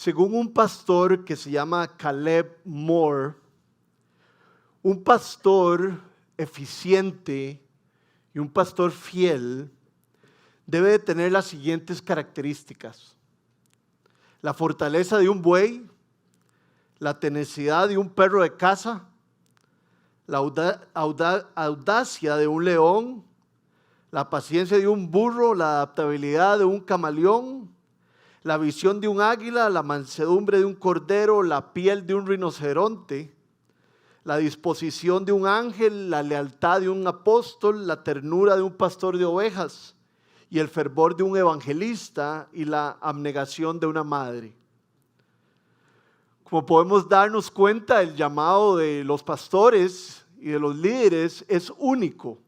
Según un pastor que se llama Caleb Moore, un pastor eficiente y un pastor fiel debe de tener las siguientes características: la fortaleza de un buey, la tenacidad de un perro de caza, la audacia de un león, la paciencia de un burro, la adaptabilidad de un camaleón, la visión de un águila, la mansedumbre de un cordero, la piel de un rinoceronte, la disposición de un ángel, la lealtad de un apóstol, la ternura de un pastor de ovejas y el fervor de un evangelista y la abnegación de una madre. Como podemos darnos cuenta, el llamado de los pastores y de los líderes es único.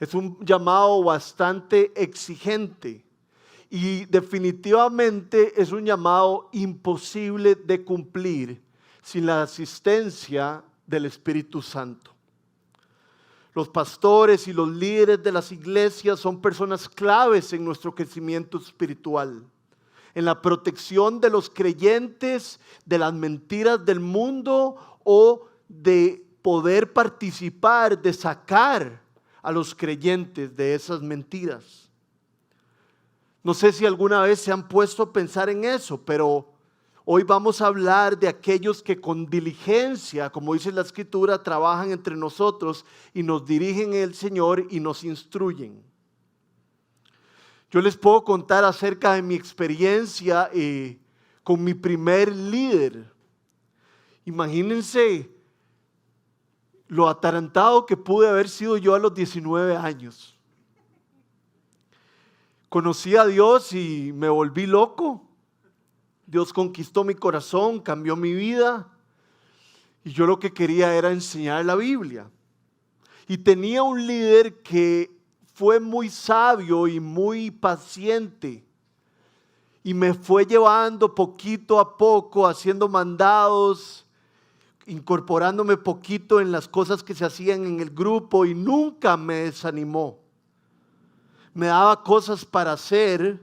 Es un llamado bastante exigente y definitivamente es un llamado imposible de cumplir sin la asistencia del Espíritu Santo. Los pastores y los líderes de las iglesias son personas claves en nuestro crecimiento espiritual, en la protección de los creyentes de las mentiras del mundo o de poder participar, de sacar a los creyentes de esas mentiras. No sé si alguna vez se han puesto a pensar en eso, pero hoy vamos a hablar de aquellos que con diligencia, como dice la Escritura, trabajan entre nosotros y nos dirigen el Señor y nos instruyen. Yo les puedo contar acerca de mi experiencia con mi primer líder. Imagínense lo atarantado que pude haber sido yo a los 19 años. Conocí a Dios y me volví loco. Dios conquistó mi corazón, cambió mi vida. Y yo lo que quería era enseñar la Biblia. Y tenía un líder que fue muy sabio y muy paciente. Y me fue llevando poquito a poco, haciendo mandados, incorporándome poquito en las cosas que se hacían en el grupo y nunca me desanimó. Me daba cosas para hacer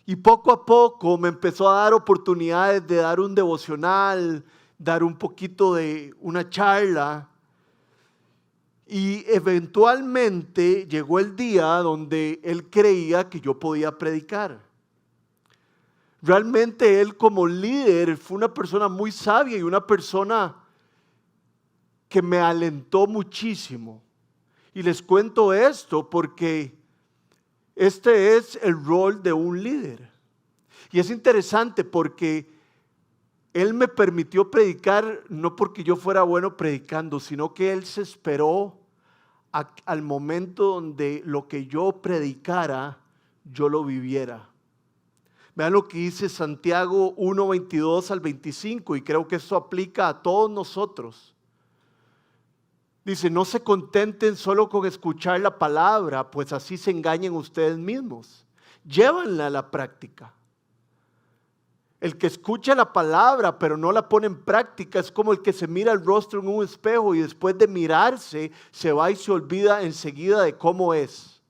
y poco a poco me empezó a dar oportunidades de dar un devocional, dar un poquito de una charla. Y eventualmente llegó el día donde él creía que yo podía predicar. Realmente él como líder fue una persona muy sabia y una persona que me alentó muchísimo. Y les cuento esto porque este es el rol de un líder. Y es interesante porque él me permitió predicar no porque yo fuera bueno predicando, sino que él se esperó al momento donde lo que yo predicara, yo lo viviera. Vean lo que dice Santiago 1, 22 al 25 y creo que esto aplica a todos nosotros. Dice, no se contenten solo con escuchar la palabra, pues así se engañan ustedes mismos. Llévanla a la práctica. El que escucha la palabra pero no la pone en práctica es como el que se mira el rostro en un espejo y después de mirarse se va y se olvida enseguida de cómo es.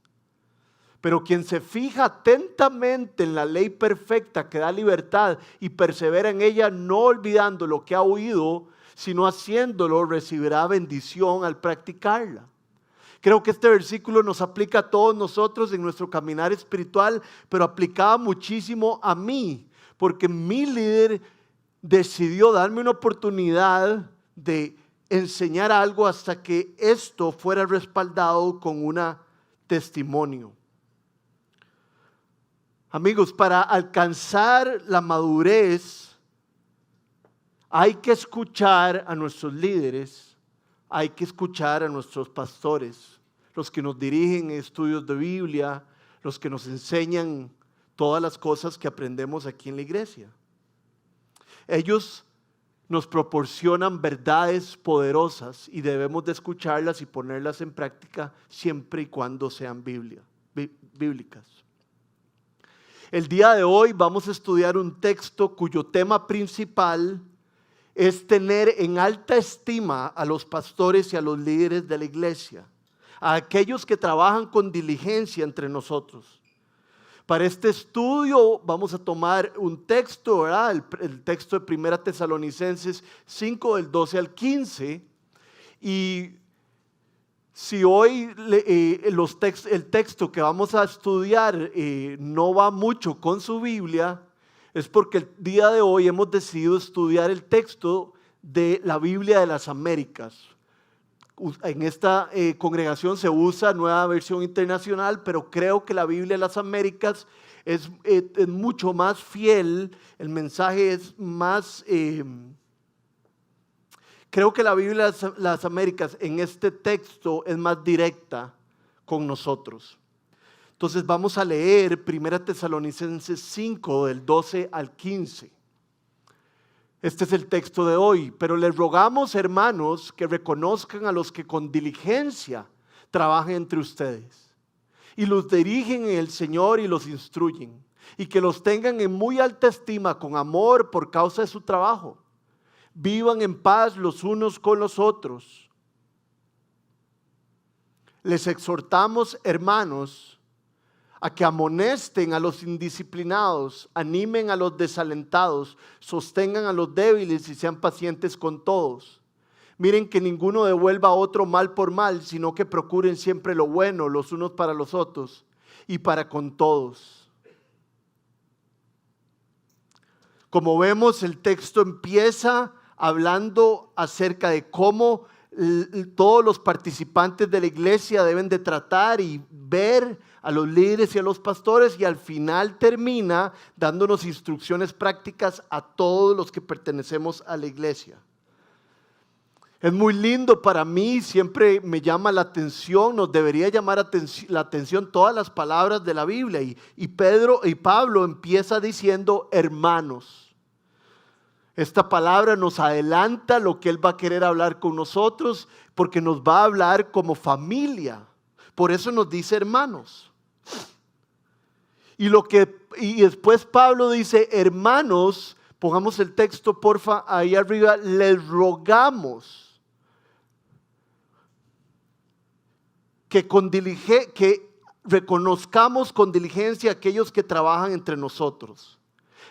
Pero quien se fija atentamente en la ley perfecta que da libertad y persevera en ella, no olvidando lo que ha oído, sino haciéndolo, recibirá bendición al practicarla. Creo que este versículo nos aplica a todos nosotros en nuestro caminar espiritual, pero aplicaba muchísimo a mí, porque mi líder decidió darme una oportunidad de enseñar algo hasta que esto fuera respaldado con un testimonio. Amigos, para alcanzar la madurez, hay que escuchar a nuestros líderes, hay que escuchar a nuestros pastores, los que nos dirigen en estudios de Biblia, los que nos enseñan todas las cosas que aprendemos aquí en la iglesia. Ellos nos proporcionan verdades poderosas y debemos de escucharlas y ponerlas en práctica siempre y cuando sean bíblicas. El día de hoy vamos a estudiar un texto cuyo tema principal es tener en alta estima a los pastores y a los líderes de la iglesia, a aquellos que trabajan con diligencia entre nosotros. Para este estudio vamos a tomar un texto, ¿verdad? El texto de 1 Tesalonicenses 5, del 12 al 15. Y si hoy el texto que vamos a estudiar no va mucho con su Biblia, es porque el día de hoy hemos decidido estudiar el texto de la Biblia de las Américas. En esta congregación se usa Nueva Versión Internacional, pero creo que la Biblia de las Américas es mucho más fiel, el mensaje es más, creo que la Biblia de las Américas en este texto es más directa con nosotros. Entonces vamos a leer 1 Tesalonicenses 5 del 12 al 15. Este es el texto de hoy. Pero les rogamos, hermanos, que reconozcan a los que con diligencia trabajan entre ustedes y los dirigen en el Señor y los instruyen, y que los tengan en muy alta estima con amor por causa de su trabajo. Vivan en paz los unos con los otros. Les exhortamos, hermanos, a que amonesten a los indisciplinados, animen a los desalentados, sostengan a los débiles y sean pacientes con todos. Miren que ninguno devuelva a otro mal por mal, sino que procuren siempre lo bueno los unos para los otros y para con todos. Como vemos, el texto empieza hablando acerca de cómo todos los participantes de la iglesia deben de tratar y ver a los líderes y a los pastores, y al final termina dándonos instrucciones prácticas a todos los que pertenecemos a la iglesia. Es muy lindo para mí, siempre me llama la atención, nos debería llamar la atención todas las palabras de la Biblia, y Pablo empieza diciendo hermanos. Esta palabra nos adelanta lo que él va a querer hablar con nosotros, porque nos va a hablar como familia. Por eso nos dice hermanos. Y después Pablo dice, hermanos, pongamos el texto porfa ahí arriba, les rogamos que reconozcamos con diligencia a aquellos que trabajan entre nosotros.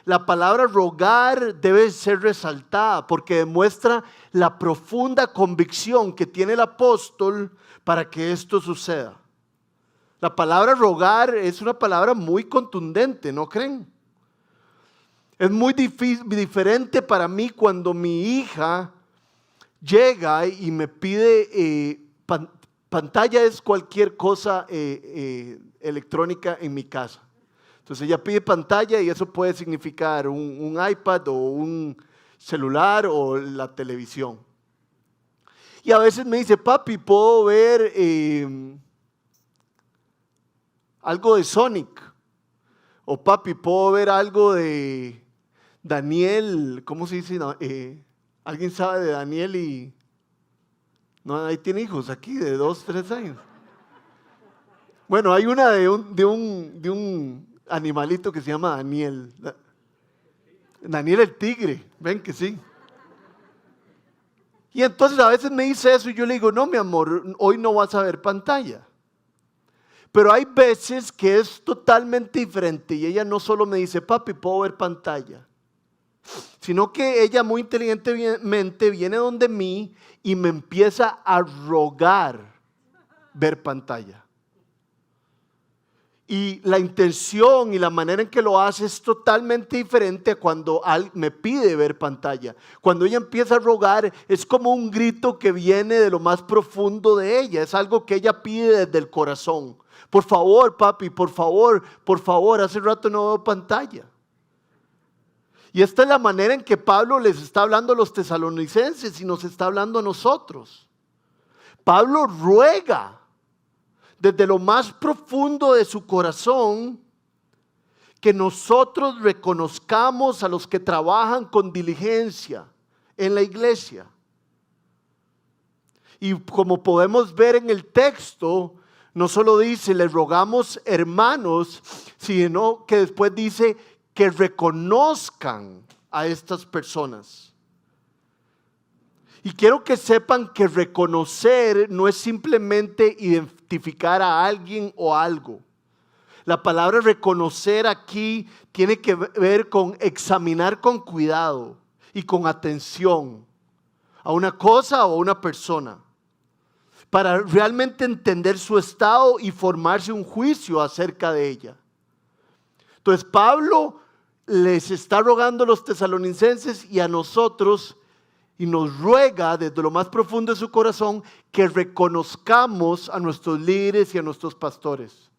La palabra rogar debe ser resaltada porque demuestra la profunda convicción que tiene el apóstol para que esto suceda. La palabra rogar es una palabra muy contundente, ¿no creen? Es muy diferente para mí cuando mi hija llega y me pide pantalla, es cualquier cosa electrónica en mi casa. Entonces ella pide pantalla y eso puede significar un iPad o un celular o la televisión. Y a veces me dice, papi, ¿puedo ver algo de Sonic? O papi, ¿puedo ver algo de Daniel? ¿Cómo se dice? ¿Alguien sabe de Daniel? Y no, ahí tiene hijos aquí de 2, 3 años. Bueno, hay una de un animalito que se llama Daniel. Daniel el tigre, ven que sí. Y entonces a veces me dice eso y yo le digo, no mi amor, hoy no vas a ver pantalla. Pero hay veces que es totalmente diferente y ella no solo me dice, papi, puedo ver pantalla, sino que ella muy inteligentemente viene donde mí y me empieza a rogar ver pantalla. Y la intención y la manera en que lo hace es totalmente diferente a cuando me pide ver pantalla. Cuando ella empieza a rogar es como un grito que viene de lo más profundo de ella. Es algo que ella pide desde el corazón. Por favor, papi, por favor, hace rato no veo pantalla. Y esta es la manera en que Pablo les está hablando a los tesalonicenses y nos está hablando a nosotros. Pablo ruega desde lo más profundo de su corazón que nosotros reconozcamos a los que trabajan con diligencia en la iglesia. Y como podemos ver en el texto, no solo dice, les rogamos hermanos, sino que después dice que reconozcan a estas personas. Y quiero que sepan que reconocer no es simplemente identificar a alguien o algo. La palabra reconocer aquí tiene que ver con examinar con cuidado y con atención a una cosa o a una persona, para realmente entender su estado y formarse un juicio acerca de ella. Entonces Pablo les está rogando a los tesalonicenses y a nosotros, y nos ruega desde lo más profundo de su corazón que reconozcamos a nuestros líderes y a nuestros pastores.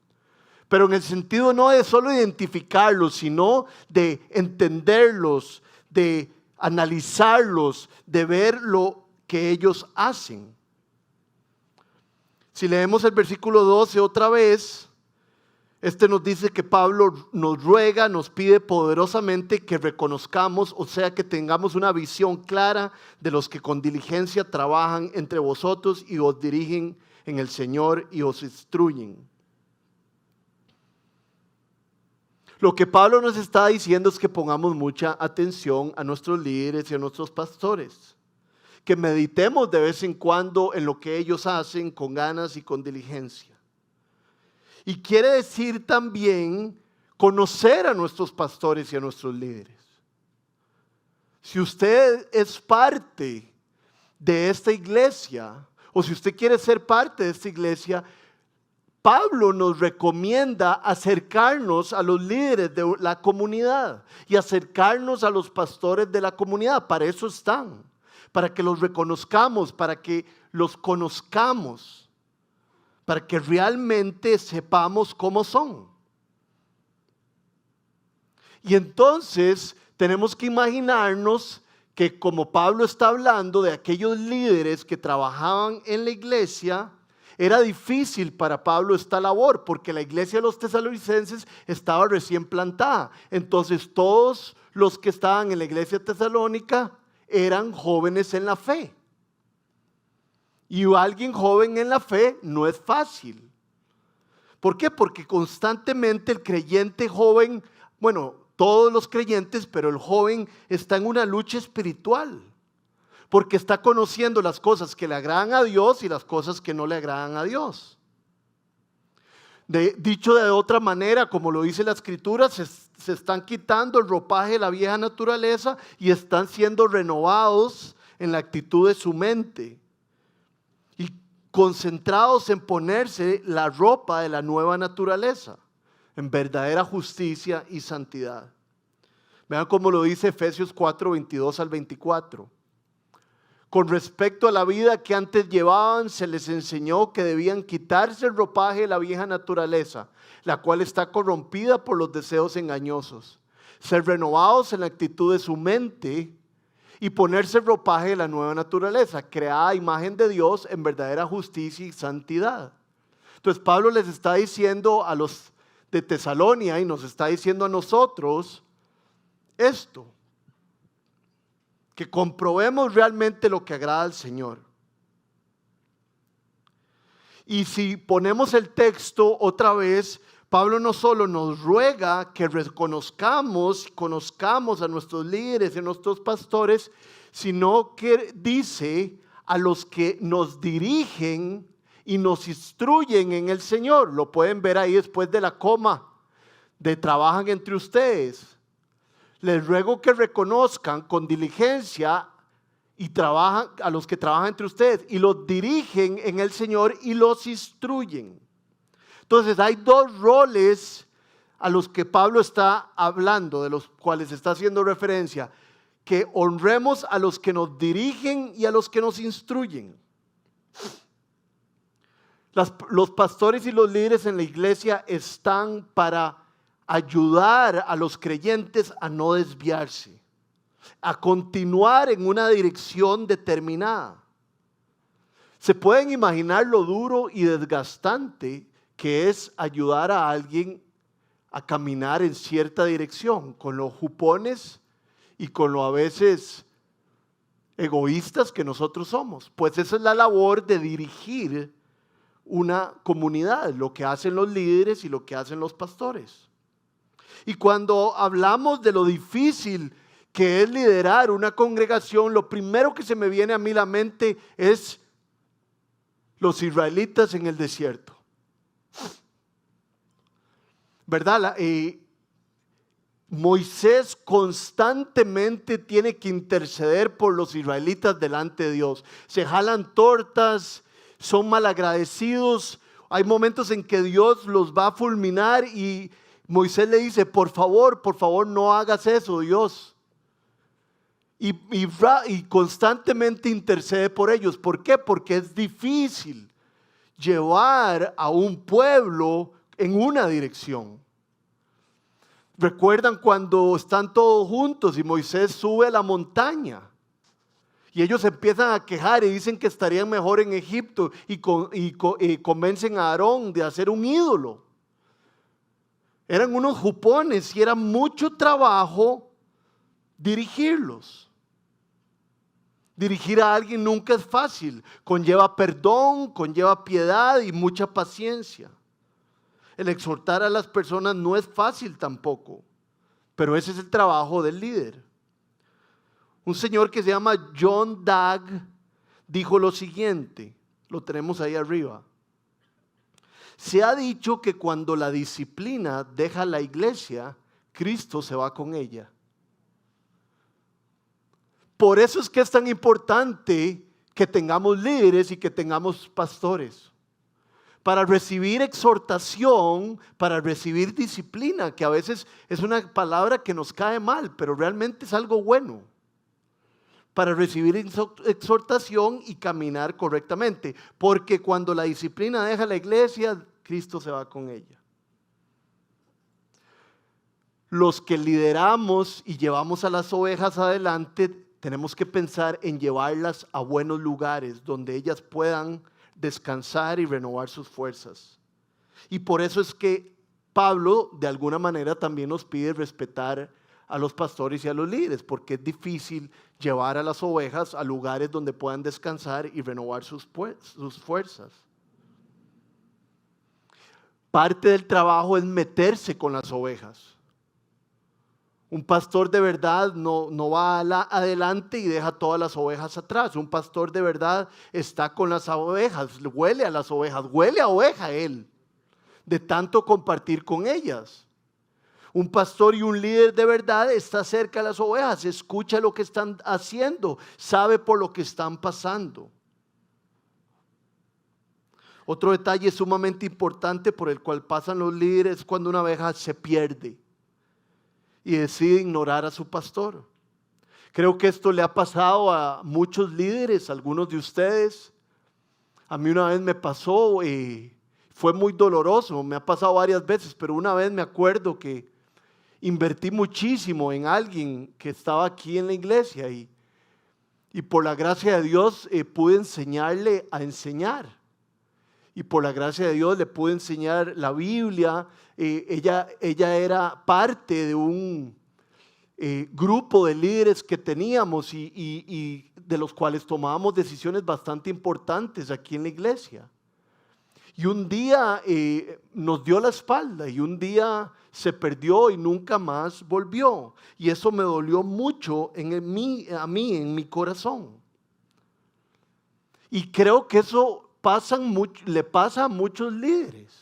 Pero en el sentido no de solo identificarlos, sino de entenderlos, de analizarlos, de ver lo que ellos hacen. Si leemos el versículo 12 otra vez, nos dice que Pablo nos ruega, nos pide poderosamente que reconozcamos, o sea, que tengamos una visión clara de los que con diligencia trabajan entre vosotros y os dirigen en el Señor y os instruyen. Lo que Pablo nos está diciendo es que pongamos mucha atención a nuestros líderes y a nuestros pastores, que meditemos de vez en cuando en lo que ellos hacen con ganas y con diligencia. Y quiere decir también conocer a nuestros pastores y a nuestros líderes. Si usted es parte de esta iglesia, o si usted quiere ser parte de esta iglesia, Pablo nos recomienda acercarnos a los líderes de la comunidad y acercarnos a los pastores de la comunidad. Para eso están, para que los reconozcamos, para que los conozcamos, para que realmente sepamos cómo son. Y entonces tenemos que imaginarnos que, como Pablo está hablando de aquellos líderes que trabajaban en la iglesia, era difícil para Pablo esta labor, porque la iglesia de los tesalonicenses estaba recién plantada. Entonces todos los que estaban en la iglesia tesalónica eran jóvenes en la fe. Y alguien joven en la fe no es fácil. ¿Por qué? Porque constantemente el creyente joven, bueno, todos los creyentes, pero el joven está en una lucha espiritual. Porque está conociendo las cosas que le agradan a Dios y las cosas que no le agradan a Dios. Dicho de otra manera, como lo dice la Escritura, se están quitando el ropaje de la vieja naturaleza y están siendo renovados en la actitud de su mente. Y concentrados en ponerse la ropa de la nueva naturaleza, en verdadera justicia y santidad. Vean cómo lo dice Efesios 4, 22 al 24. Con respecto a la vida que antes llevaban, se les enseñó que debían quitarse el ropaje de la vieja naturaleza, la cual está corrompida por los deseos engañosos, ser renovados en la actitud de su mente y ponerse el ropaje de la nueva naturaleza, creada a imagen de Dios en verdadera justicia y santidad. Entonces Pablo les está diciendo a los de Tesalonia y nos está diciendo a nosotros esto, que comprobemos realmente lo que agrada al Señor. Y si ponemos el texto otra vez, Pablo no solo nos ruega que conozcamos a nuestros líderes y a nuestros pastores, sino que dice a los que nos dirigen y nos instruyen en el Señor. Lo pueden ver ahí después de la coma, de trabajan entre ustedes. Les ruego que reconozcan con diligencia y trabajan a los que trabajan entre ustedes y los dirigen en el Señor y los instruyen. Entonces hay dos roles a los que Pablo está hablando, de los cuales está haciendo referencia, que honremos a los que nos dirigen y a los que nos instruyen. Los pastores y los líderes en la iglesia están para ayudar a los creyentes a no desviarse, a continuar en una dirección determinada. Se pueden imaginar lo duro y desgastante que es ayudar a alguien a caminar en cierta dirección, con los jupones y con lo a veces egoístas que nosotros somos. Pues esa es la labor de dirigir una comunidad, lo que hacen los líderes y lo que hacen los pastores. Y cuando hablamos de lo difícil que es liderar una congregación, lo primero que se me viene a mí a la mente es los israelitas en el desierto. ¿verdad? Moisés constantemente tiene que interceder por los israelitas delante de Dios. Se jalan tortas, son malagradecidos. Hay momentos en que Dios los va a fulminar y Moisés le dice, por favor, no hagas eso, Dios. Y constantemente intercede por ellos. ¿Por qué? Porque es difícil llevar a un pueblo en una dirección. ¿Recuerdan cuando están todos juntos y Moisés sube a la montaña? Y ellos empiezan a quejar y dicen que estarían mejor en Egipto y convencen a Aarón de hacer un ídolo. Eran unos jupones y era mucho trabajo dirigirlos. Dirigir a alguien nunca es fácil. Conlleva perdón, conlleva piedad y mucha paciencia. El exhortar a las personas no es fácil tampoco, pero ese es el trabajo del líder. Un señor que se llama John Dagg dijo lo siguiente, lo tenemos ahí arriba. Se ha dicho que cuando la disciplina deja la iglesia, Cristo se va con ella. Por eso es que es tan importante que tengamos líderes y que tengamos pastores. Para recibir exhortación, para recibir disciplina, que a veces es una palabra que nos cae mal, pero realmente es algo bueno. Para recibir exhortación y caminar correctamente. Porque cuando la disciplina deja la iglesia, Cristo se va con ella. Los que lideramos y llevamos a las ovejas adelante, tenemos que pensar en llevarlas a buenos lugares donde ellas puedan descansar y renovar sus fuerzas. Y por eso es que Pablo de alguna manera también nos pide respetar a los pastores y a los líderes, porque es difícil llevar a las ovejas a lugares donde puedan descansar y renovar sus fuerzas. Parte del trabajo es meterse con las ovejas. Un pastor de verdad no va adelante y deja todas las ovejas atrás. Un pastor de verdad está con las ovejas, huele a las ovejas, huele a oveja él, de tanto compartir con ellas. Un pastor y un líder de verdad está cerca de las ovejas, escucha lo que están haciendo, sabe por lo que están pasando. Otro detalle sumamente importante por el cual pasan los líderes es cuando una oveja se pierde y decide ignorar a su pastor. Creo que esto le ha pasado a muchos líderes, algunos de ustedes. A mí una vez me pasó y fue muy doloroso, me ha pasado varias veces, pero una vez me acuerdo que invertí muchísimo en alguien que estaba aquí en la iglesia y por la gracia de Dios pude enseñarle a enseñar. Y por la gracia de Dios le pude enseñar la Biblia. Ella era parte de un grupo de líderes que teníamos y de los cuales tomábamos decisiones bastante importantes aquí en la iglesia. Y un día nos dio la espalda y un día se perdió y nunca más volvió. Y eso me dolió mucho en mi corazón. Y creo que eso le pasa a muchos líderes.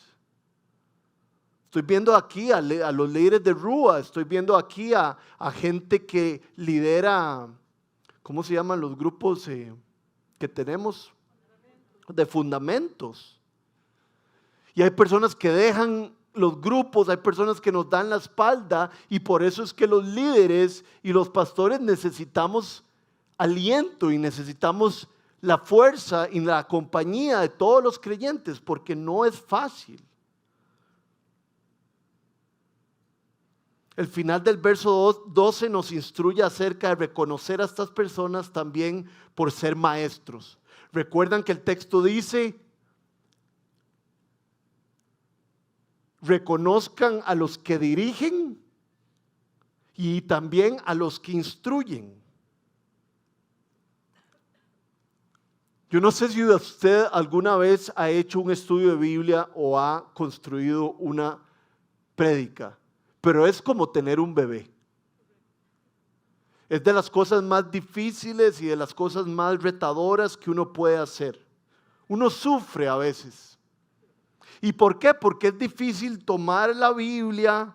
Estoy viendo aquí a los líderes de Rúa, estoy viendo aquí a gente que lidera, ¿cómo se llaman los grupos que tenemos? De fundamentos. Y hay personas que dejan los grupos, hay personas que nos dan la espalda y por eso es que los líderes y los pastores necesitamos aliento y necesitamos la fuerza y la compañía de todos los creyentes, porque no es fácil. El final del verso 12 nos instruye acerca de reconocer a estas personas también por ser maestros. Recuerdan que el texto dice, reconozcan a los que dirigen y también a los que instruyen. Yo no sé si usted alguna vez ha hecho un estudio de Biblia o ha construido una prédica, pero es como tener un bebé. Es de las cosas más difíciles y de las cosas más retadoras que uno puede hacer. Uno sufre a veces. ¿Y por qué? Porque es difícil tomar la Biblia,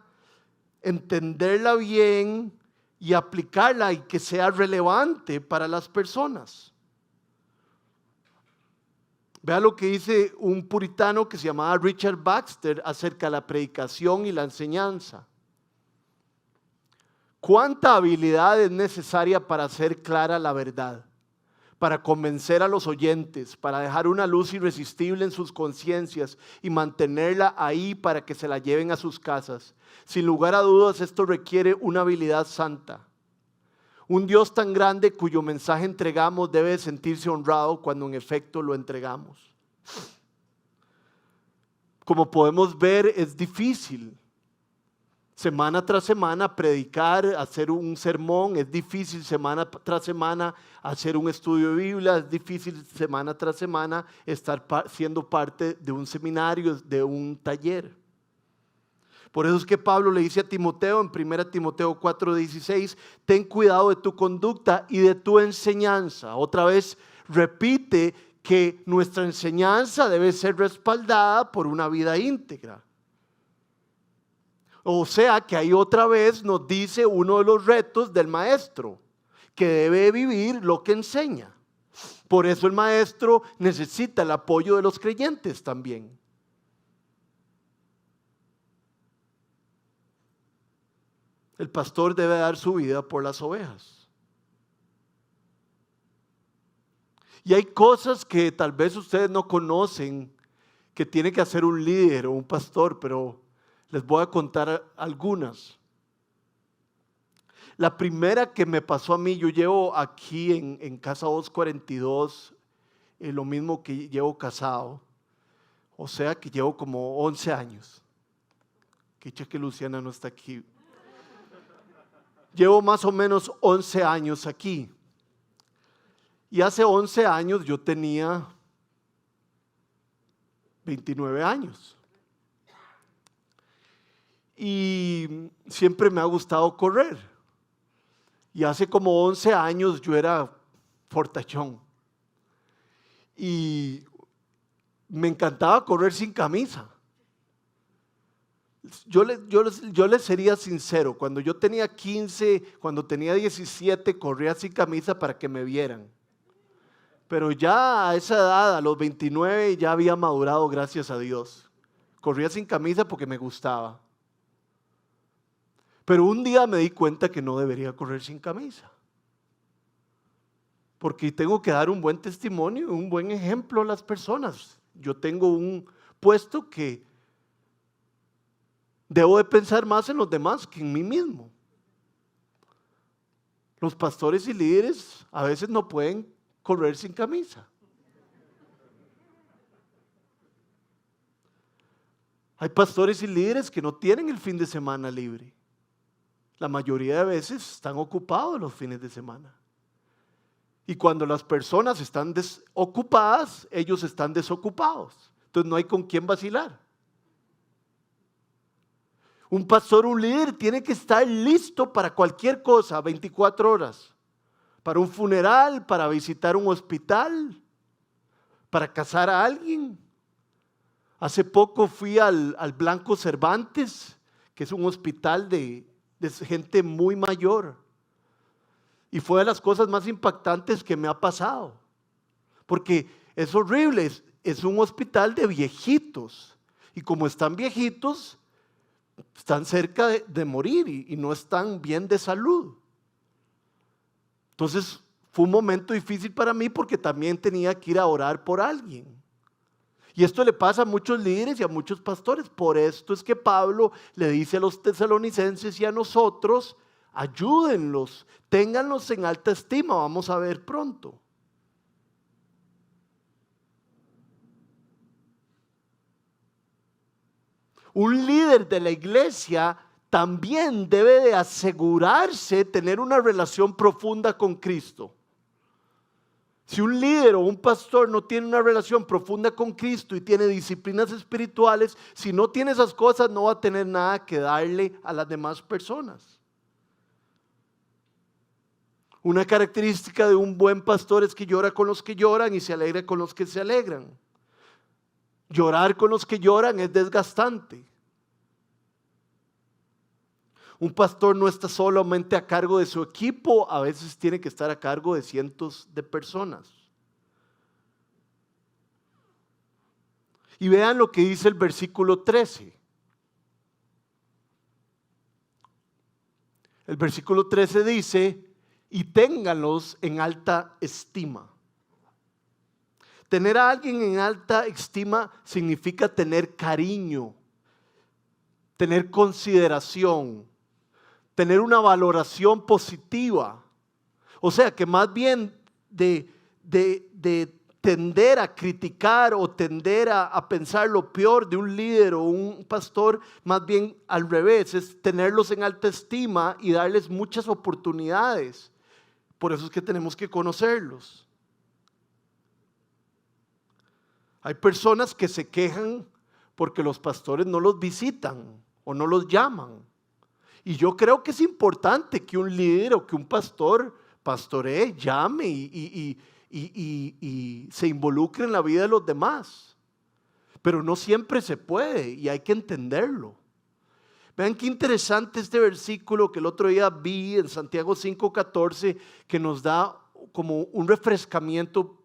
entenderla bien y aplicarla y que sea relevante para las personas. Vea lo que dice un puritano que se llamaba Richard Baxter acerca de la predicación y la enseñanza. ¿Cuánta habilidad es necesaria para hacer clara la verdad? Para convencer a los oyentes, para dejar una luz irresistible en sus conciencias y mantenerla ahí para que se la lleven a sus casas. Sin lugar a dudas, esto requiere una habilidad santa. Un Dios tan grande cuyo mensaje entregamos debe sentirse honrado cuando en efecto lo entregamos. Como podemos ver, es difícil. Semana tras semana predicar, hacer un sermón, es difícil semana tras semana hacer un estudio de Biblia, es difícil semana tras semana estar siendo parte de un seminario, de un taller. Por eso es que Pablo le dice a Timoteo en 1 Timoteo 4:16, ten cuidado de tu conducta y de tu enseñanza. Otra vez repite que nuestra enseñanza debe ser respaldada por una vida íntegra. O sea que ahí otra vez nos dice uno de los retos del maestro, que debe vivir lo que enseña. Por eso el maestro necesita el apoyo de los creyentes también. El pastor debe dar su vida por las ovejas. Y hay cosas que tal vez ustedes no conocen que tiene que hacer un líder o un pastor, pero les voy a contar algunas. La primera que me pasó a mí, yo llevo aquí en Casa 242, lo mismo que llevo casado, o sea que llevo como 11 años. Qué dicha que Luciana no está aquí. Llevo más o menos 11 años aquí. Y hace 11 años yo tenía 29 años. Y siempre me ha gustado correr. Y hace como 11 años yo era fortachón. Y me encantaba correr sin camisa. Yo les sería sincero, cuando yo tenía 15, cuando tenía 17, corría sin camisa para que me vieran. Pero ya a esa edad, a los 29, ya había madurado, gracias a Dios. Corría sin camisa porque me gustaba. Pero un día me di cuenta que no debería correr sin camisa. Porque tengo que dar un buen testimonio, un buen ejemplo a las personas. Yo tengo un puesto que debo de pensar más en los demás que en mí mismo. Los pastores y líderes a veces no pueden correr sin camisa. Hay pastores y líderes que no tienen el fin de semana libre. La mayoría de veces están ocupados los fines de semana. Y cuando las personas están desocupadas, ellos están desocupados. Entonces no hay con quién vacilar. Un pastor, un líder tiene que estar listo para cualquier cosa, 24 horas. Para un funeral, para visitar un hospital, para casar a alguien. Hace poco fui al Blanco Cervantes, que es un hospital de gente muy mayor. Y fue de las cosas más impactantes que me ha pasado. Porque es horrible, es un hospital de viejitos. Y como están viejitos, están cerca de morir y no están bien de salud. Entonces fue un momento difícil para mí porque también tenía que ir a orar por alguien. Y esto le pasa a muchos líderes y a muchos pastores. Por esto es que Pablo le dice a los tesalonicenses y a nosotros, ayúdenlos, ténganlos en alta estima, vamos a ver pronto. Un líder de la iglesia también debe de asegurarse de tener una relación profunda con Cristo. Si un líder o un pastor no tiene una relación profunda con Cristo y tiene disciplinas espirituales, si no tiene esas cosas no va a tener nada que darle a las demás personas. Una característica de un buen pastor es que llora con los que lloran y se alegra con los que se alegran. Llorar con los que lloran es desgastante. Un pastor no está solamente a cargo de su equipo, a veces tiene que estar a cargo de cientos de personas. Y vean lo que dice el versículo 13. El versículo 13 dice, y ténganlos en alta estima. Tener a alguien en alta estima significa tener cariño, tener consideración, tener una valoración positiva. O sea que más bien de tender a criticar o tender a pensar lo peor de un líder o un pastor, más bien al revés, es tenerlos en alta estima y darles muchas oportunidades. Por eso es que tenemos que conocerlos. Hay personas que se quejan porque los pastores no los visitan o no los llaman. Y yo creo que es importante que un líder o que un pastor pastoree, llame y se involucre en la vida de los demás. Pero no siempre se puede y hay que entenderlo. Vean qué interesante este versículo que el otro día vi en Santiago 5:14, que nos da como un refrescamiento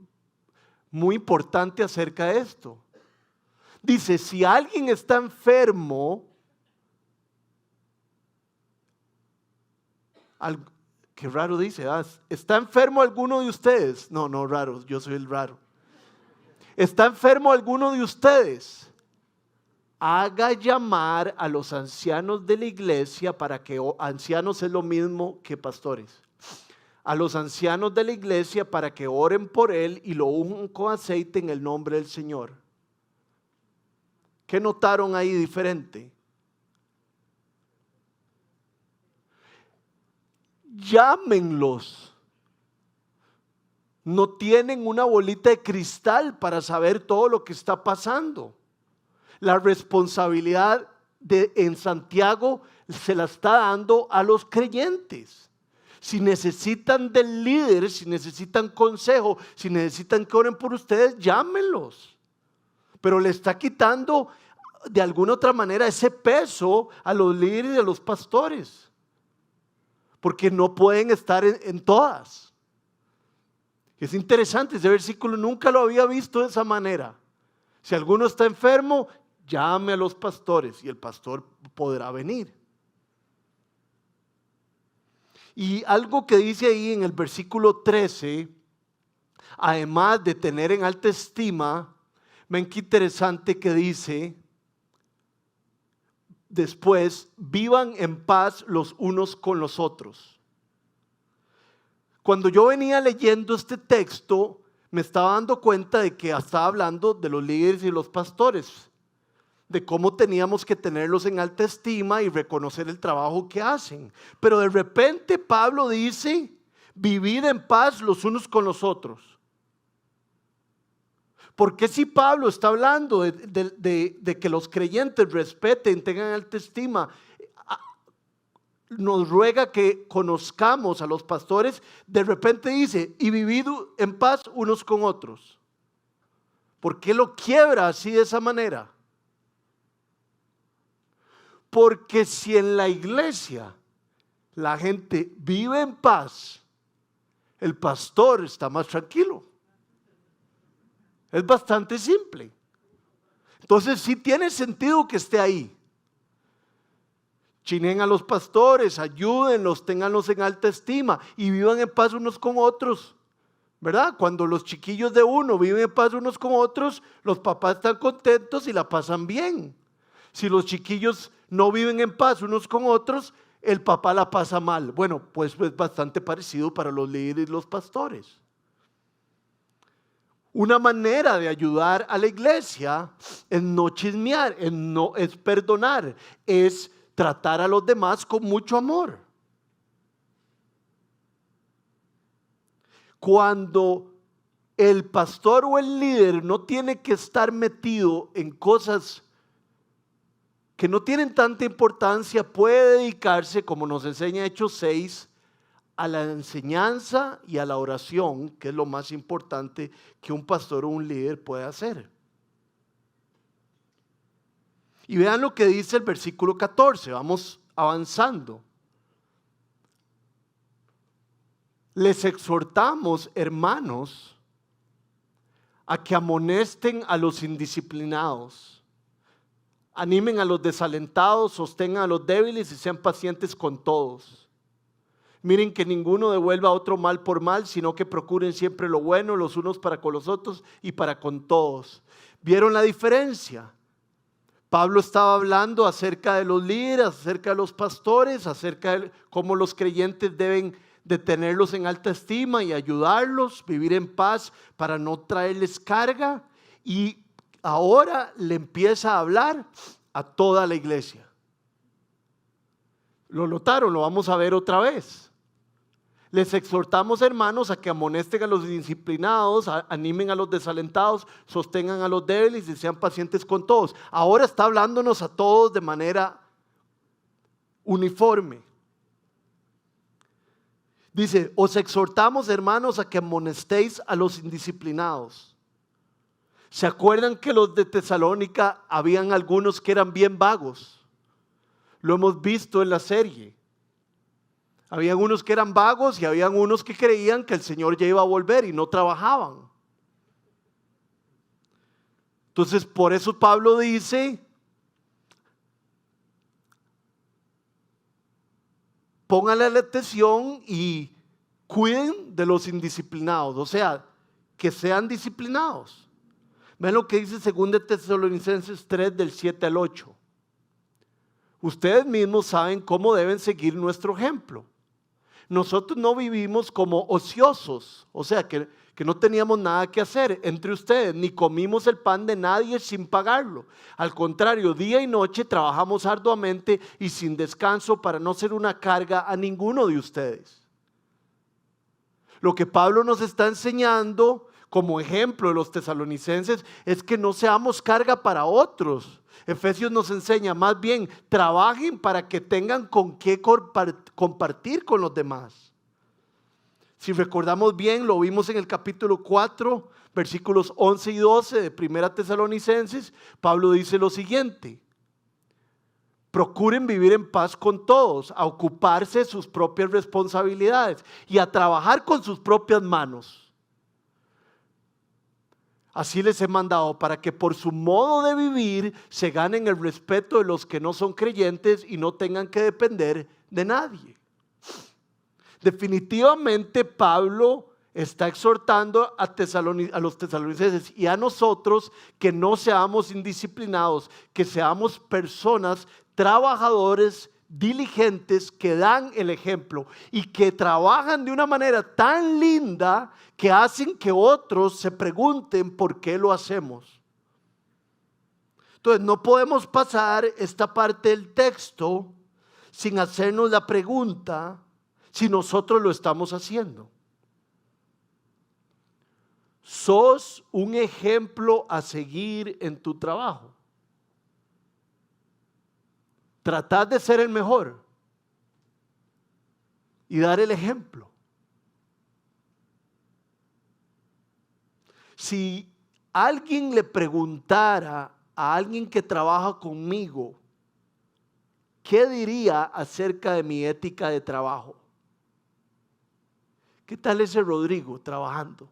muy importante acerca de esto. Dice, si alguien está enfermo, qué raro dice, ¿está enfermo alguno de ustedes? No, raro, yo soy el raro. ¿Está enfermo alguno de ustedes? Haga llamar a los ancianos de la iglesia para que, ancianos es lo mismo que pastores, a los ancianos de la iglesia para que oren por él y lo unjan con aceite en el nombre del Señor. ¿Qué notaron ahí diferente? Llámenlos. No tienen una bolita de cristal para saber todo lo que está pasando. La responsabilidad en Santiago se la está dando a los creyentes. Si necesitan del líder, si necesitan consejo, si necesitan que oren por ustedes, llámenlos. Pero le está quitando de alguna otra manera ese peso a los líderes y a los pastores. Porque no pueden estar en todas. Es interesante, ese versículo nunca lo había visto de esa manera. Si alguno está enfermo, llame a los pastores y el pastor podrá venir. Y algo que dice ahí en el versículo 13, además de tener en alta estima, ven qué interesante que dice, después, vivan en paz los unos con los otros. Cuando yo venía leyendo este texto, me estaba dando cuenta de que estaba hablando de los líderes y los pastores, de cómo teníamos que tenerlos en alta estima y reconocer el trabajo que hacen. Pero de repente Pablo dice, vivid en paz los unos con los otros. ¿Por qué si Pablo está hablando de que los creyentes respeten, tengan alta estima, nos ruega que conozcamos a los pastores, de repente dice, y vivid en paz unos con otros? ¿Por qué lo quiebra así de esa manera? Porque si en la iglesia la gente vive en paz, el pastor está más tranquilo. Es bastante simple. Entonces sí tiene sentido que esté ahí. Chinen a los pastores, ayúdenlos, ténganlos en alta estima y vivan en paz unos con otros. ¿Verdad? Cuando los chiquillos de uno viven en paz unos con otros, los papás están contentos y la pasan bien. Si los chiquillos no viven en paz unos con otros, el papá la pasa mal. Bueno, pues es bastante parecido para los líderes y los pastores. Una manera de ayudar a la iglesia es no chismear, es perdonar, es tratar a los demás con mucho amor. Cuando el pastor o el líder no tiene que estar metido en cosas que no tienen tanta importancia, puede dedicarse, como nos enseña Hechos 6, a la enseñanza y a la oración, que es lo más importante que un pastor o un líder puede hacer. Y vean lo que dice el versículo 14, vamos avanzando. Les exhortamos, hermanos, a que amonesten a los indisciplinados, animen a los desalentados, sostengan a los débiles y sean pacientes con todos. Miren que ninguno devuelva a otro mal por mal, sino que procuren siempre lo bueno los unos para con los otros y para con todos. ¿Vieron la diferencia? Pablo estaba hablando acerca de los líderes, acerca de los pastores, acerca de cómo los creyentes deben de tenerlos en alta estima y ayudarlos, vivir en paz para no traerles carga. Y ahora le empieza a hablar a toda la iglesia. ¿Lo notaron? Lo vamos a ver otra vez. Les exhortamos, hermanos, a que amonesten a los indisciplinados, animen a los desalentados, sostengan a los débiles y sean pacientes con todos. Ahora está hablándonos a todos de manera uniforme. Dice, os exhortamos, hermanos, a que amonestéis a los indisciplinados. ¿Se acuerdan que los de Tesalónica habían algunos que eran bien vagos? Lo hemos visto en la serie. Habían unos que eran vagos y habían unos que creían que el Señor ya iba a volver y no trabajaban. Entonces, por eso Pablo dice, pónganle la atención y cuiden de los indisciplinados, o sea, que sean disciplinados. Ven lo que dice 2 Tesalonicenses 3 del 7 al 8. Ustedes mismos saben cómo deben seguir nuestro ejemplo. Nosotros no vivimos como ociosos, o sea, que no teníamos nada que hacer entre ustedes, ni comimos el pan de nadie sin pagarlo. Al contrario, día y noche trabajamos arduamente y sin descanso para no ser una carga a ninguno de ustedes. Lo que Pablo nos está enseñando como ejemplo de los tesalonicenses es que no seamos carga para otros. Efesios nos enseña más bien, trabajen para que tengan con qué compartir con los demás. Si recordamos bien, lo vimos en el capítulo 4, versículos 11 y 12 de 1 Tesalonicenses. Pablo dice lo siguiente: procuren vivir en paz con todos, a ocuparse de sus propias responsabilidades y a trabajar con sus propias manos. Así les he mandado para que por su modo de vivir se ganen el respeto de los que no son creyentes y no tengan que depender de nadie. Definitivamente Pablo está exhortando a los tesalonicenses y a nosotros que no seamos indisciplinados, que seamos personas trabajadores, diligentes, que dan el ejemplo y que trabajan de una manera tan linda que hacen que otros se pregunten por qué lo hacemos. Entonces no podemos pasar esta parte del texto sin hacernos la pregunta si nosotros lo estamos haciendo. ¿Sos un ejemplo a seguir en tu trabajo? Tratad de ser el mejor y dar el ejemplo. Si alguien le preguntara a alguien que trabaja conmigo, ¿qué diría acerca de mi ética de trabajo? ¿Qué tal ese Rodrigo trabajando?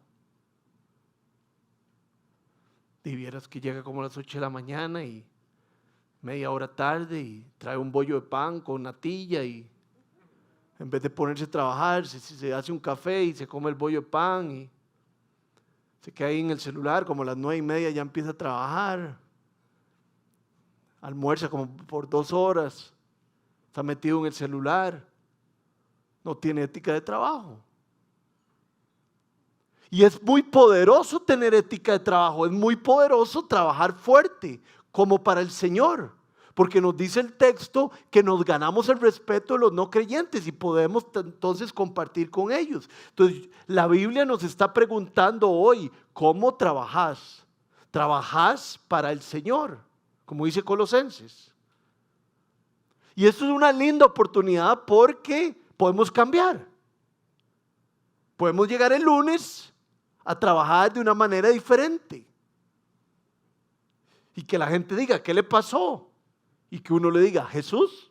Y vieras que llega como a las 8 de la mañana y media hora tarde y trae un bollo de pan con natilla y en vez de ponerse a trabajar se hace un café y se come el bollo de pan y se queda ahí en el celular, como a las 9:30 ya empieza a trabajar, almuerza como por 2 horas, está metido en el celular, no tiene ética de trabajo. Y es muy poderoso tener ética de trabajo, es muy poderoso trabajar fuerte, como para el Señor, porque nos dice el texto que nos ganamos el respeto de los no creyentes y podemos entonces compartir con ellos. Entonces la Biblia nos está preguntando hoy, ¿cómo trabajás? ¿Trabajás para el Señor? Como dice Colosenses. Y esto es una linda oportunidad porque podemos cambiar. Podemos llegar el lunes a trabajar de una manera diferente. Y que la gente diga, ¿qué le pasó? y que uno le diga, Jesús.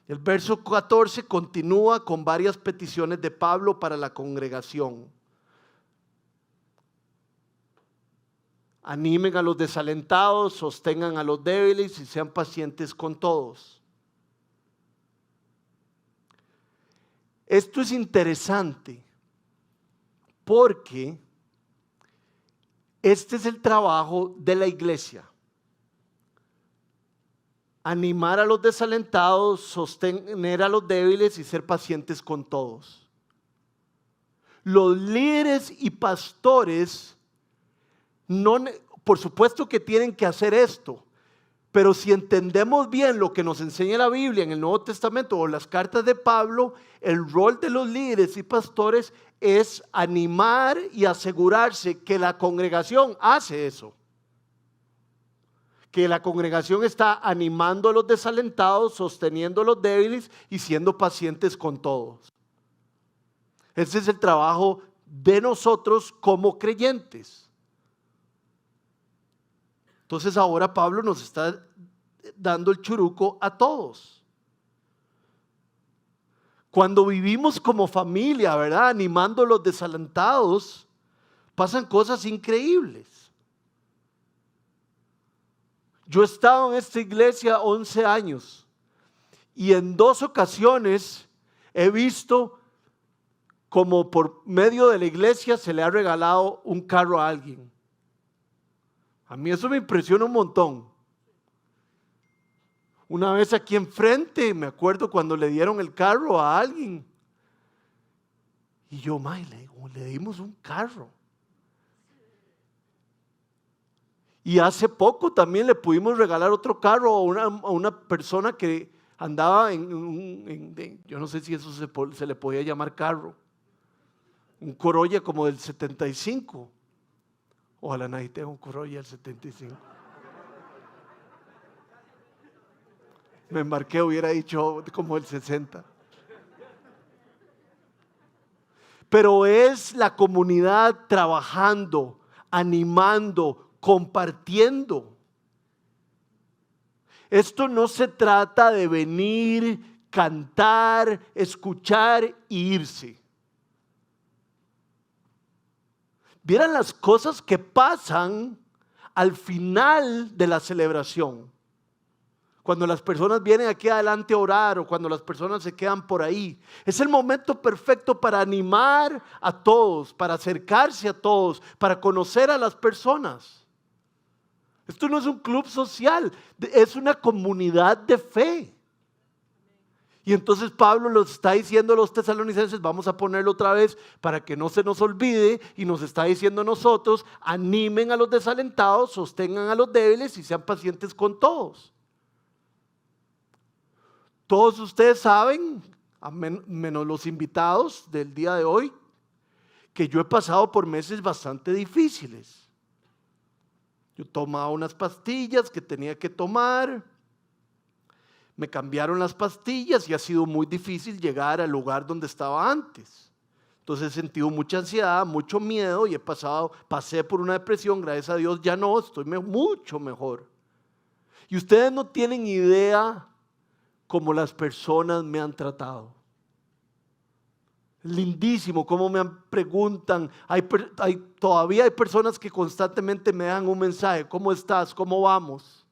El verso 14 continúa con varias peticiones de Pablo para la congregación. Animen a los desalentados, sostengan a los débiles y sean pacientes con todos. Esto es interesante porque este es el trabajo de la iglesia. Animar a los desalentados, sostener a los débiles y ser pacientes con todos. Los líderes y pastores, por supuesto que tienen que hacer esto, pero si entendemos bien lo que nos enseña la Biblia en el Nuevo Testamento o las cartas de Pablo, el rol de los líderes y pastores es animar y asegurarse que la congregación hace eso. Que la congregación está animando a los desalentados, sosteniendo a los débiles y siendo pacientes con todos. Ese es el trabajo de nosotros como creyentes. Entonces ahora Pablo nos está dando el churuco a todos. Cuando vivimos como familia, ¿verdad? Animando a los desalentados, pasan cosas increíbles. Yo he estado en esta iglesia 11 años y en 2 ocasiones he visto como por medio de la iglesia se le ha regalado un carro a alguien. A mí eso me impresiona un montón. Una vez aquí enfrente, me acuerdo cuando le dieron el carro a alguien. Y yo, le dimos un carro. Y hace poco también le pudimos regalar otro carro a una persona que andaba yo no sé si eso se le podía llamar carro. Un Corolla como del 75. Ojalá nadie tenga un Corolla del 75. Me embarqué, hubiera dicho como el 60. Pero es la comunidad trabajando, animando, compartiendo. Esto no se trata de venir, cantar, escuchar e irse. Vieran las cosas que pasan al final de la celebración. Cuando las personas vienen aquí adelante a orar o cuando las personas se quedan por ahí. Es el momento perfecto para animar a todos, para acercarse a todos, para conocer a las personas. Esto no es un club social, es una comunidad de fe. Y entonces Pablo los está diciendo a los tesalonicenses, vamos a ponerlo otra vez para que no se nos olvide, y nos está diciendo a nosotros, animen a los desalentados, sostengan a los débiles y sean pacientes con todos. Todos ustedes saben, menos los invitados del día de hoy, que yo he pasado por meses bastante difíciles. Yo tomaba unas pastillas que tenía que tomar, me cambiaron las pastillas y ha sido muy difícil llegar al lugar donde estaba antes. Entonces he sentido mucha ansiedad, mucho miedo y pasé por una depresión, gracias a Dios ya no, estoy mucho mejor. Y ustedes no tienen idea cómo las personas me han tratado. Lindísimo cómo me preguntan. Todavía hay personas que constantemente me dan un mensaje: ¿cómo estás? ¿Cómo vamos?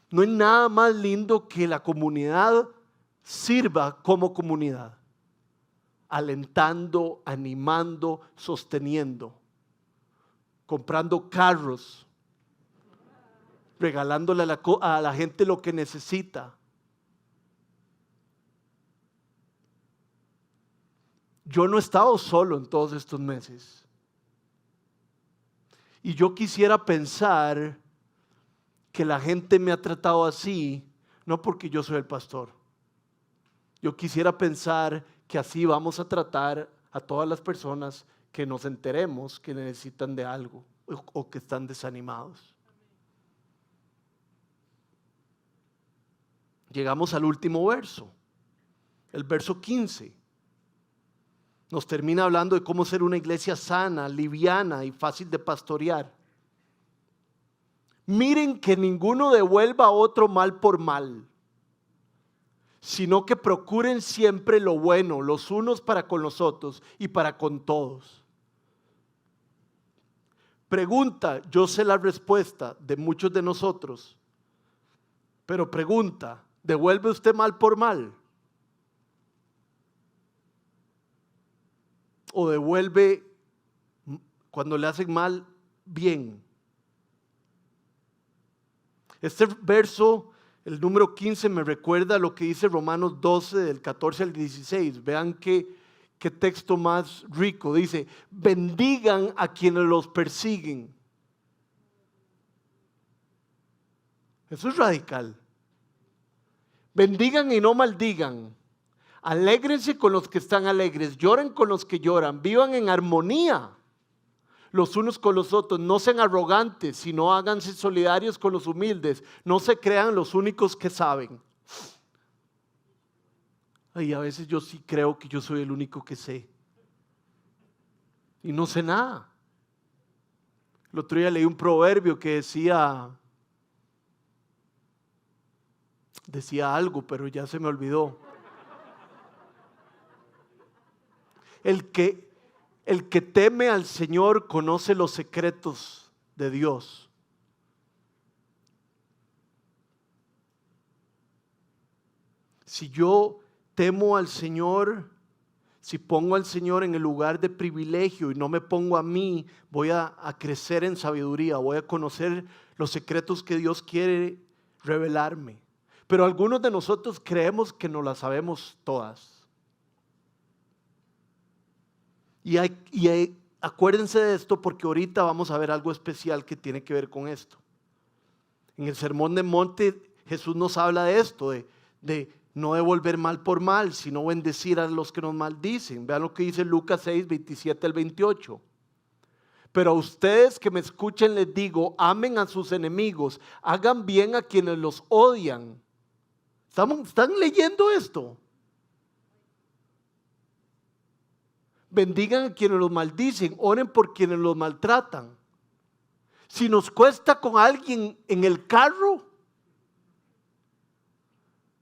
No hay nada más lindo que la comunidad sirva como comunidad, alentando, animando, sosteniendo, comprando carros, regalándole a la gente lo que necesita. Yo no he estado solo en todos estos meses. Y yo quisiera pensar que la gente me ha tratado así, no porque yo soy el pastor. Yo quisiera pensar que así vamos a tratar a todas las personas que nos enteremos que necesitan de algo o que están desanimados. Llegamos al último verso, el verso 15. Nos termina hablando de cómo ser una iglesia sana, liviana y fácil de pastorear. Miren que ninguno devuelva a otro mal por mal, sino que procuren siempre lo bueno, los unos para con los otros y para con todos. Pregunta, yo sé la respuesta de muchos de nosotros, pero pregunta, ¿devuelve usted mal por mal? ¿O devuelve cuando le hacen mal bien? Este verso, el número 15, me recuerda lo que dice Romanos 12, del 14 al 16. Vean qué texto más rico. Dice, bendigan a quienes los persiguen. Eso es radical. Bendigan y no maldigan. Alégrense con los que están alegres, lloren con los que lloran, vivan en armonía los unos con los otros, no sean arrogantes, sino háganse solidarios con los humildes, no se crean los únicos que saben. Y a veces yo sí creo que yo soy el único que sé y no sé nada. El otro día leí un proverbio que decía algo, pero ya se me olvidó. El que teme al Señor conoce los secretos de Dios. Si yo temo al Señor, si pongo al Señor en el lugar de privilegio y no me pongo a mí, voy a crecer en sabiduría, voy a conocer los secretos que Dios quiere revelarme. Pero algunos de nosotros creemos que no las sabemos todas. Y acuérdense de esto porque ahorita vamos a ver algo especial que tiene que ver con esto. En el Sermón del Monte Jesús nos habla de esto, de no devolver mal por mal, sino bendecir a los que nos maldicen. Vean lo que dice Lucas 6, 27 al 28. Pero a ustedes que me escuchen les digo, amen a sus enemigos, hagan bien a quienes los odian. ¿Están leyendo esto? Bendigan a quienes los maldicen, oren por quienes los maltratan. Si nos cuesta con alguien en el carro,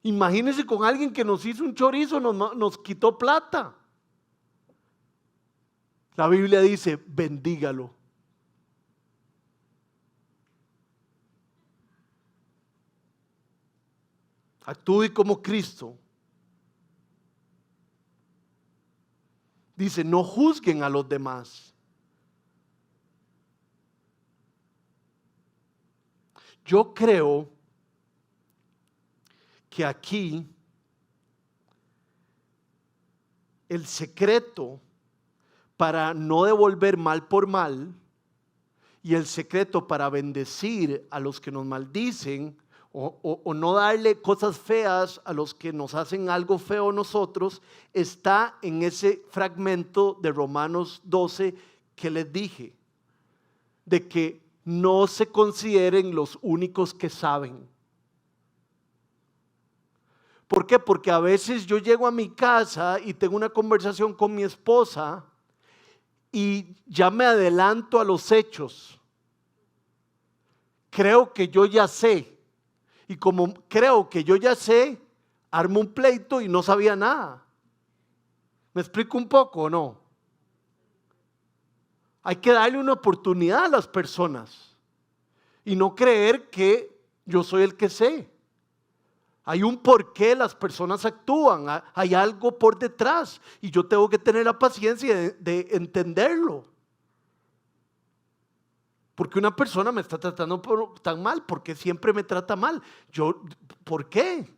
imagínense con alguien que nos hizo un chorizo, nos quitó plata. La Biblia dice, bendígalo. Actúe como Cristo. Dice, no juzguen a los demás. Yo creo que aquí el secreto para no devolver mal por mal y el secreto para bendecir a los que nos maldicen o no darle cosas feas a los que nos hacen algo feo a nosotros, está en ese fragmento de Romanos 12 que les dije, de que no se consideren los únicos que saben. ¿Por qué? Porque a veces yo llego a mi casa y tengo una conversación con mi esposa y ya me adelanto a los hechos. Creo que yo ya sé. Y como creo que yo ya sé, armo un pleito y no sabía nada. ¿Me explico un poco o no? Hay que darle una oportunidad a las personas y no creer que yo soy el que sé. Hay un porqué las personas actúan, hay algo por detrás y yo tengo que tener la paciencia de entenderlo. Porque una persona me está tratando tan mal, ¿por qué siempre me trata mal? ¿Por qué?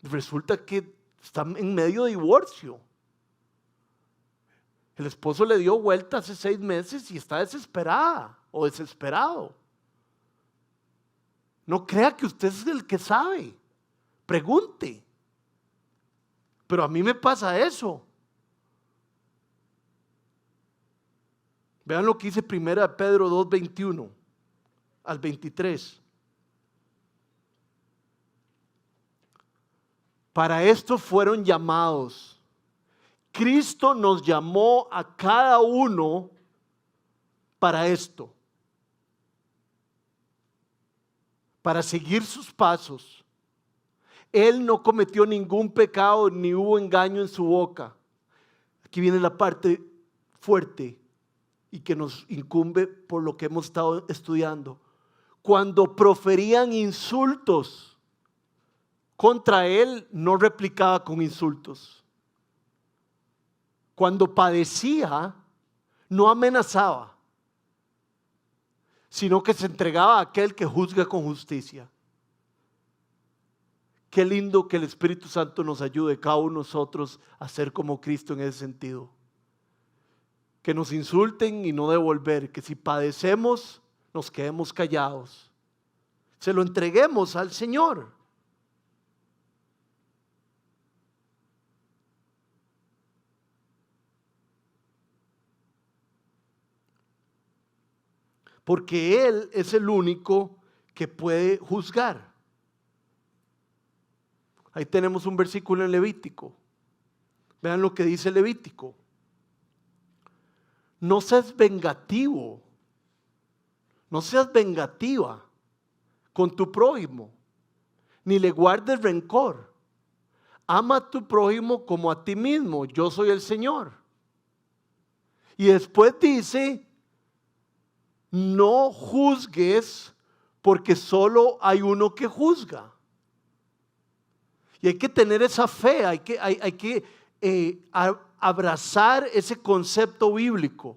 Resulta que está en medio de divorcio. El esposo le dio vuelta hace 6 meses y está desesperada o desesperado. No crea que usted es el que sabe. Pregunte. Pero a mí me pasa eso. Vean lo que dice 1 Pedro 2, 21 al 23. Para esto fueron llamados, Cristo nos llamó a cada uno para esto, para seguir sus pasos. Él no cometió ningún pecado ni hubo engaño en su boca. Aquí viene la parte fuerte y que nos incumbe por lo que hemos estado estudiando. Cuando proferían insultos contra él, no replicaba con insultos. Cuando padecía, no amenazaba, sino que se entregaba a aquel que juzga con justicia. Qué lindo que el Espíritu Santo nos ayude, cada uno de nosotros, a ser como Cristo en ese sentido. Que nos insulten y no devolver, que si padecemos, nos quedemos callados. Se lo entreguemos al Señor. Porque Él es el único que puede juzgar. Ahí tenemos un versículo en Levítico. Vean lo que dice Levítico. No seas vengativo, no seas vengativa con tu prójimo, ni le guardes rencor. Ama a tu prójimo como a ti mismo, yo soy el Señor. Y después dice, no juzgues porque solo hay uno que juzga. Y hay que tener esa fe, hay que abrazar ese concepto bíblico.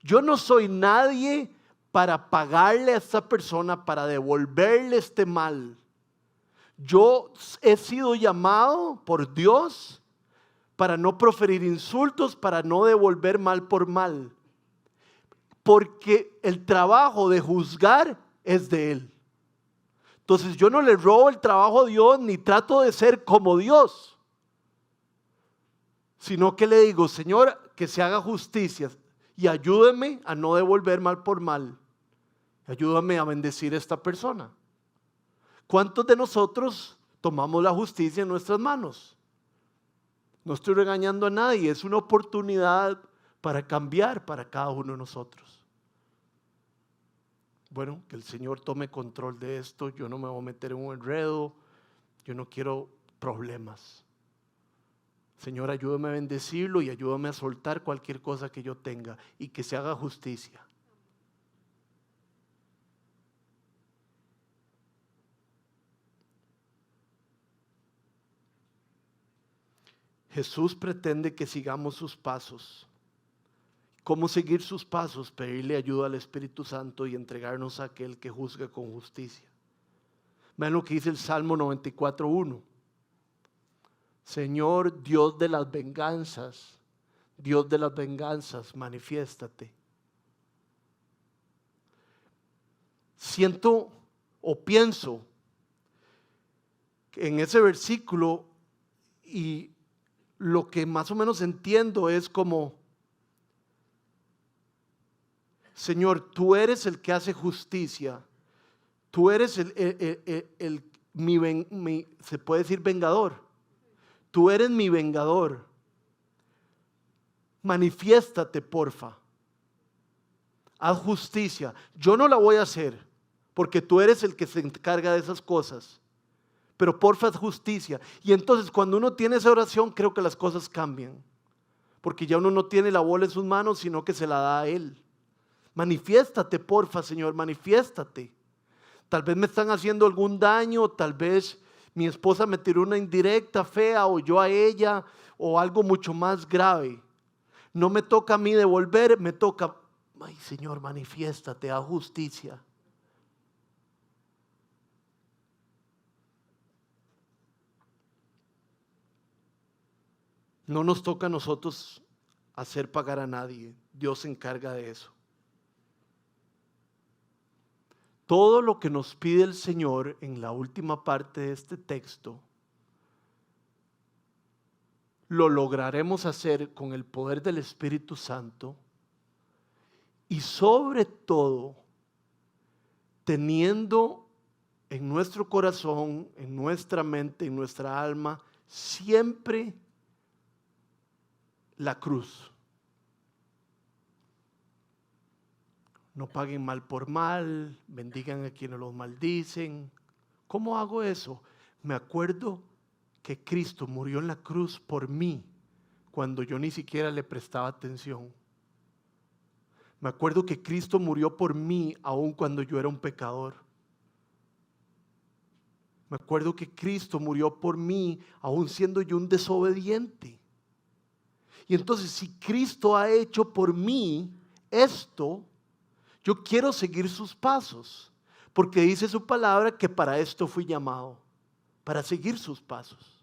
Yo no soy nadie para pagarle a esta persona, para devolverle este mal. Yo he sido llamado por Dios para no proferir insultos, para no devolver mal por mal. Porque el trabajo de juzgar es de Él. Entonces yo no le robo el trabajo a Dios ni trato de ser como Dios, sino que le digo, Señor, que se haga justicia y ayúdeme a no devolver mal por mal. Ayúdame a bendecir a esta persona. ¿Cuántos de nosotros tomamos la justicia en nuestras manos? No estoy regañando a nadie, es una oportunidad para cambiar para cada uno de nosotros. Bueno, que el Señor tome control de esto. Yo no me voy a meter en un enredo. Yo no quiero problemas. Señor, ayúdame a bendecirlo y ayúdame a soltar cualquier cosa que yo tenga y que se haga justicia. Jesús pretende que sigamos sus pasos. ¿Cómo seguir sus pasos? Pedirle ayuda al Espíritu Santo y entregarnos a aquel que juzga con justicia. Vean lo que dice el Salmo 94:1. Señor Dios de las venganzas, manifiéstate. Siento o pienso en ese versículo y lo que más o menos entiendo es como, Señor, tú eres el que hace justicia, tú eres se puede decir vengador, tú eres mi vengador, manifiéstate porfa, haz justicia. Yo no la voy a hacer porque tú eres el que se encarga de esas cosas, pero porfa haz justicia. Y entonces cuando uno tiene esa oración, creo que las cosas cambian, porque ya uno no tiene la bola en sus manos, sino que se la da a Él. Manifiéstate, porfa, Señor, manifiéstate. Tal vez me están haciendo algún daño, tal vez mi esposa me tiró una indirecta fea o yo a ella o algo mucho más grave. No me toca a mí devolver, me toca, ay Señor, manifiéstate, haz justicia. No nos toca a nosotros hacer pagar a nadie, Dios se encarga de eso. Todo lo que nos pide el Señor en la última parte de este texto, lo lograremos hacer con el poder del Espíritu Santo y sobre todo teniendo en nuestro corazón, en nuestra mente, en nuestra alma, siempre la cruz. No paguen mal por mal, bendigan a quienes los maldicen. ¿Cómo hago eso? Me acuerdo que Cristo murió en la cruz por mí cuando yo ni siquiera le prestaba atención. Me acuerdo que Cristo murió por mí aun cuando yo era un pecador. Me acuerdo que Cristo murió por mí aun siendo yo un desobediente. Y entonces, si Cristo ha hecho por mí esto, yo quiero seguir sus pasos, porque dice su palabra que para esto fui llamado, para seguir sus pasos.